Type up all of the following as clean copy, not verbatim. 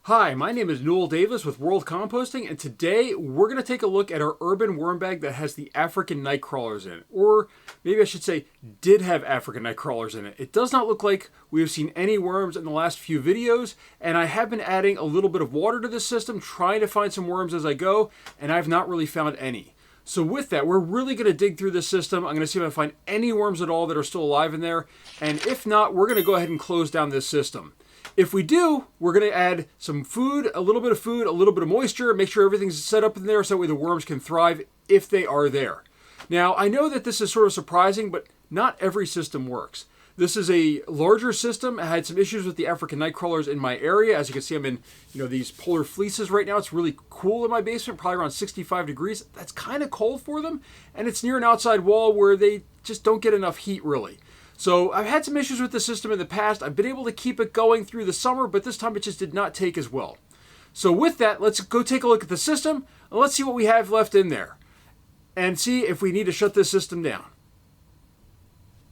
Hi, my name is Newell Davis with World Composting, and today we're going to take a look at our urban worm bag that has the African Nightcrawlers in it. Or maybe I should say, did have African Nightcrawlers in it. It does not look like we have seen any worms in the last few videos, and I have been adding a little bit of water to this system, trying to find some worms as I go, and I've not really found any. So with that, we're really going to dig through this system. I'm going to see if I find any worms at all that are still alive in there, and if not, we're going to go ahead and close down this system. If we do, we're going to add some food, a little bit of moisture, make sure everything's set up in there so that way the worms can thrive if they are there. Now, I know that this is sort of surprising, but not every system works. This is a larger system. I had some issues with the African Nightcrawlers in my area. As you can see, I'm in these polar fleeces right now. It's really cool in my basement, probably around 65 degrees. That's kind of cold for them, and it's near an outside wall where they just don't get enough heat, really. So I've had some issues with the system in the past. I've been able to keep it going through the summer, but this time it just did not take as well. So with that, let's go take a look at the system, and let's see what we have left in there, and see if we need to shut this system down.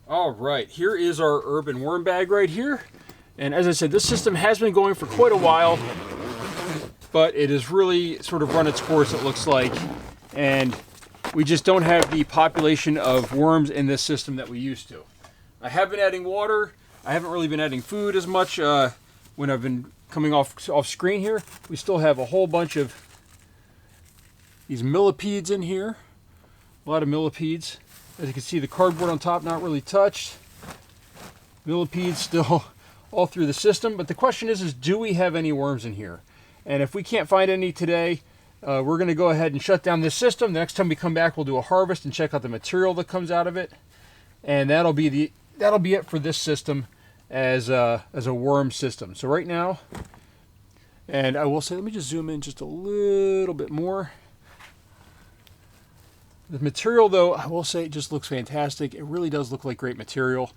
All right, here is our urban worm bag right here. And as I said, this system has been going for quite a while, but it has really sort of run its course, it looks like. And we just don't have the population of worms in this system that we used to. I have been adding water. I haven't really been adding food as much when I've been coming off screen here. We still have a whole bunch of these millipedes in here. A lot of millipedes. As you can see, the cardboard on top not really touched. Millipedes still all through the system. But the question is do we have any worms in here? And if we can't find any today, we're going to go ahead and shut down this system. The next time we come back, we'll do a harvest and check out the material that comes out of it. And that'll be it for this system as a worm system. So right now, and I will say, let me just zoom in just a little bit more. The material, though, I will say it just looks fantastic. It really does look like great material.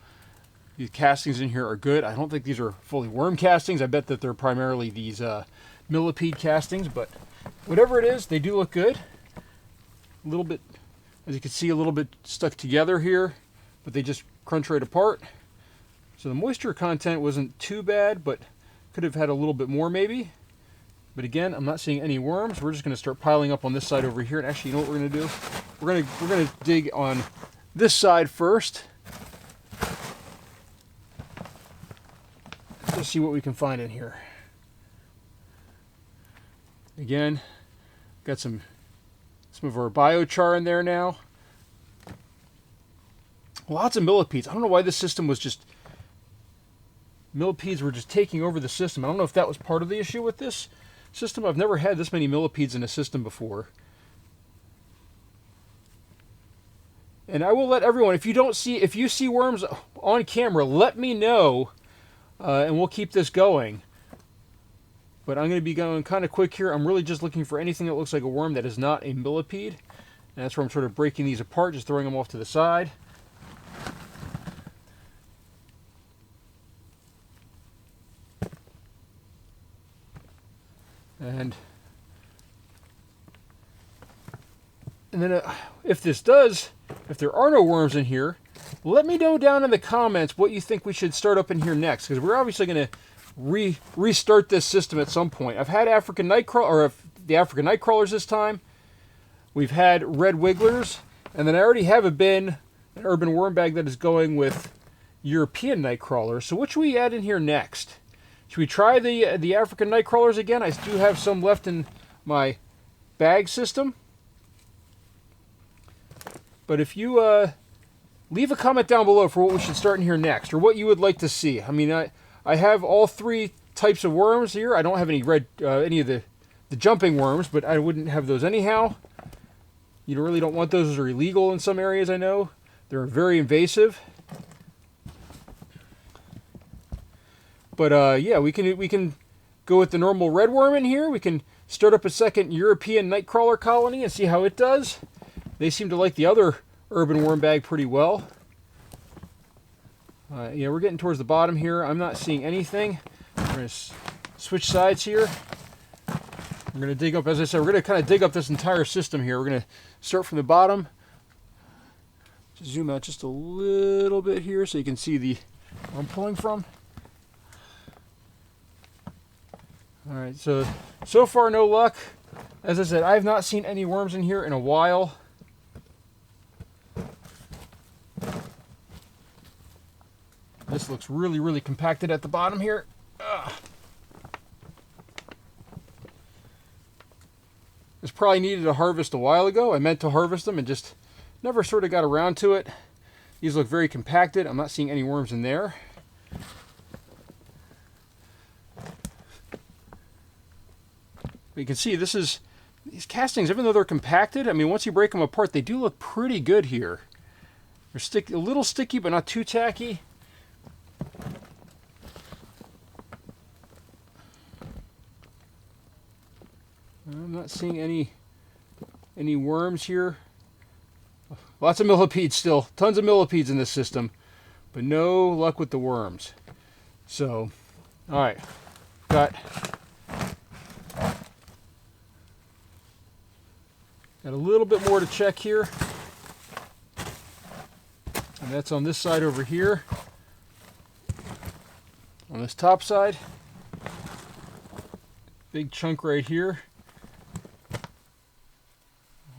These castings in here are good. I don't think these are fully worm castings. I bet that they're primarily these millipede castings, but whatever it is, they do look good. A little bit, as you can see, a little bit stuck together here, but they just crunch right apart. So the moisture content wasn't too bad, but could have had a little bit more maybe. But again, I'm not seeing any worms. We're just going to start piling up on this side over here. And actually, you know what we're going to do? We're going to dig on this side first. Let's see what we can find in here. Again, got some of our biochar in there now. Lots of millipedes. I don't know why this system was just... Millipedes were just taking over the system. I don't know if that was part of the issue with this system. I've never had this many millipedes in a system before. And I will let everyone, if you see worms on camera, let me know, and we'll keep this going. But I'm going to be going kind of quick here. I'm really just looking for anything that looks like a worm that is not a millipede. And that's where I'm sort of breaking these apart, just throwing them off to the side. And then if there are no worms in here, let me know down in the comments what you think we should start up in here next, because we're obviously going to restart this system at some point. I've had African Nightcrawler, or the African Nightcrawlers this time. We've had red wigglers, and then I already have an urban worm bag that is going with European Nightcrawlers. So what should we add in here next? Should we try the African Nightcrawlers again? I do have some left in my bag system. But if you leave a comment down below for what we should start in here next, or what you would like to see. I mean, I have all three types of worms here. I don't have any any of the jumping worms, but I wouldn't have those anyhow. You really don't want those. Those are illegal in some areas, I know. They're very invasive. But yeah, we can go with the normal red worm in here. We can start up a second European Nightcrawler colony and see how it does. They seem to like the other urban worm bag pretty well. Yeah, we're getting towards the bottom here. I'm not seeing anything. We're going to switch sides here. We're going to dig up, as I said, we're going to kind of dig up this entire system here. We're going to start from the bottom. Just zoom out just a little bit here so you can see where I'm pulling from. All right, so far no luck. As I said, I have not seen any worms in here in a while. This looks really, really compacted at the bottom here. Ugh. This probably needed a harvest a while ago. I meant to harvest them and just never sort of got around to it. These look very compacted. I'm not seeing any worms in there. But you can see these castings, even though they're compacted, I mean, once you break them apart, they do look pretty good here. They're a little sticky, but not too tacky. I'm not seeing any worms here. Lots of millipedes still. Tons of millipedes in this system, but no luck with the worms. So, all right, got a little bit more to check here. And that's on this side over here. On this top side. Big chunk right here.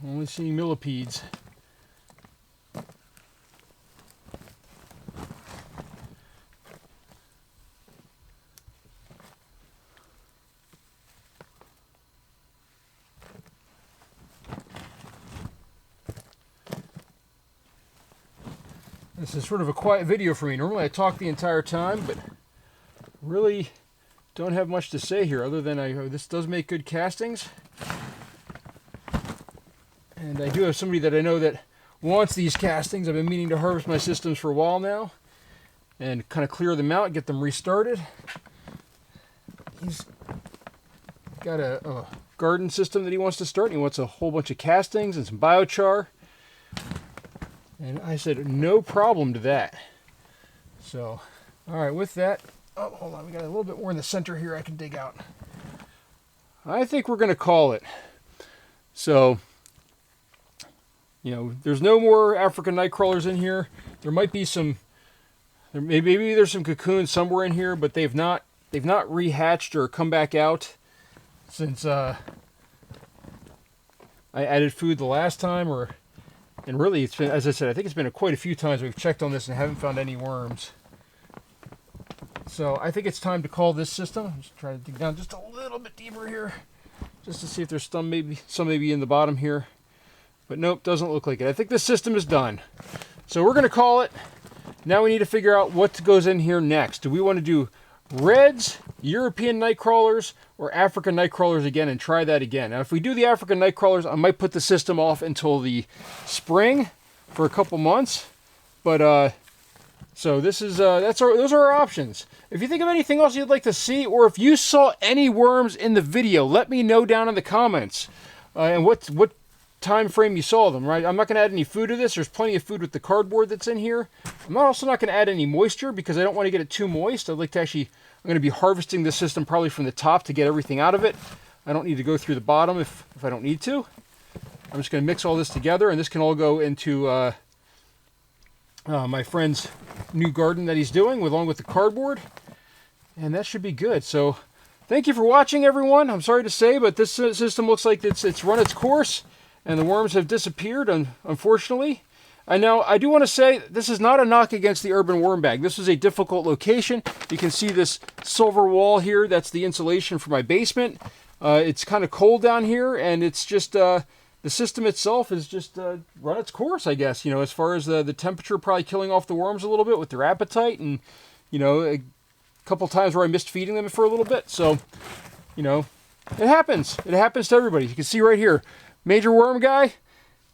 Only seeing millipedes. This is sort of a quiet video for me. Normally I talk the entire time, but really don't have much to say here other than this does make good castings. And I do have somebody that I know that wants these castings. I've been meaning to harvest my systems for a while now and kind of clear them out, get them restarted. He's got a garden system that he wants to start. He wants a whole bunch of castings and some biochar. And I said, no problem to that. So, all right, with that, oh, hold on, we got a little bit more in the center here I can dig out. I think we're going to call it. So, you know, there's no more African Nightcrawlers in here. There might be some, maybe there's some cocoons somewhere in here, but they've not rehatched or come back out since I added food the last time, and really, it's been, as I said, I think it's been quite a few times we've checked on this and haven't found any worms. So I think it's time to call this system. I'm just trying to dig down just a little bit deeper here, just to see if there's some maybe in the bottom here. But nope, doesn't look like it. I think this system is done. So we're going to call it. Now we need to figure out what goes in here next. Do we want to do Reds, European Nightcrawlers, or African Nightcrawlers again and try that again? Now if we do the African Nightcrawlers, I might put the system off until the spring for a couple months. But so this is those are our options. If you think of anything else you'd like to see, or if you saw any worms in the video, let me know down in the comments. And what time frame you saw them, right? I'm not going to add any food to this. There's plenty of food with the cardboard that's in here. I'm also not going to add any moisture because I don't want to get it too moist. I'd like to I'm going to be harvesting this system probably from the top to get everything out of it. I don't need to go through the bottom if I don't need to. I'm just going to mix all this together, and this can all go into my friend's new garden that he's doing along with the cardboard, and that should be good. So thank you for watching, everyone. I'm sorry to say, but this system looks like it's run its course. And the worms have disappeared, unfortunately. And now, I do want to say, this is not a knock against the urban worm bag. This is a difficult location. You can see this silver wall here. That's the insulation for my basement. It's kind of cold down here, and it's just, the system itself is just run its course, I guess. You know, as far as the temperature probably killing off the worms a little bit with their appetite. And, you know, a couple times where I missed feeding them for a little bit. So, you know, it happens. It happens to everybody. You can see right here. Major worm guy,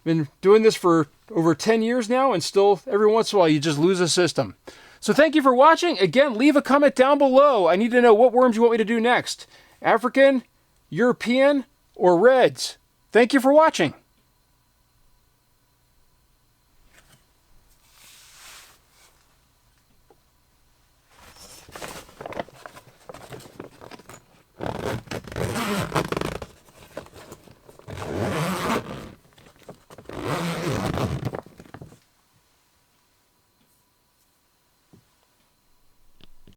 been doing this for over 10 years now, and still every once in a while you just lose a system. So thank you for watching. Again, leave a comment down below. I need to know what worms you want me to do next. African, European, or Reds. Thank you for watching.